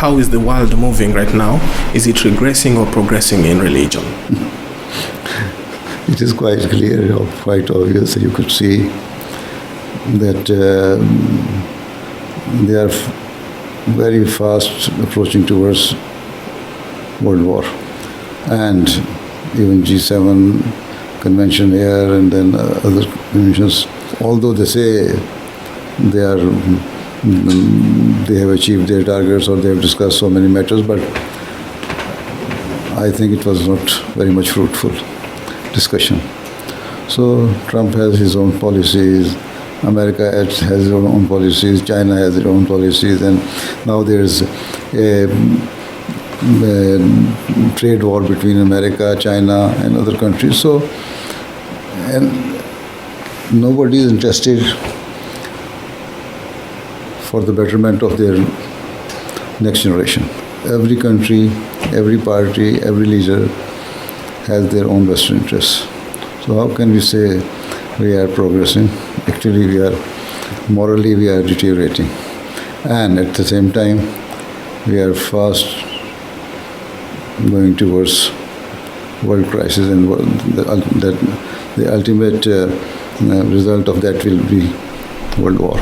how is the world moving right now? Is it regressing or progressing in religion? It is quite clear, or quite obvious. You could see that they are very fast approaching towards World War. And even G7 convention here and then other conventions, although they say they have achieved their targets or they have discussed so many matters, but I think it was not very much fruitful discussion. So Trump has his own policies, America has its own policies, China has its own policies, and now there's a trade war between America, China, and other countries. So, and nobody is interested for the betterment of their next generation. Every country, every party, every leader has their own vested interests. So how can we say we are progressing? Actually, morally we are deteriorating. And at the same time, we are fast going towards world crisis, and the ultimate result of that will be world war.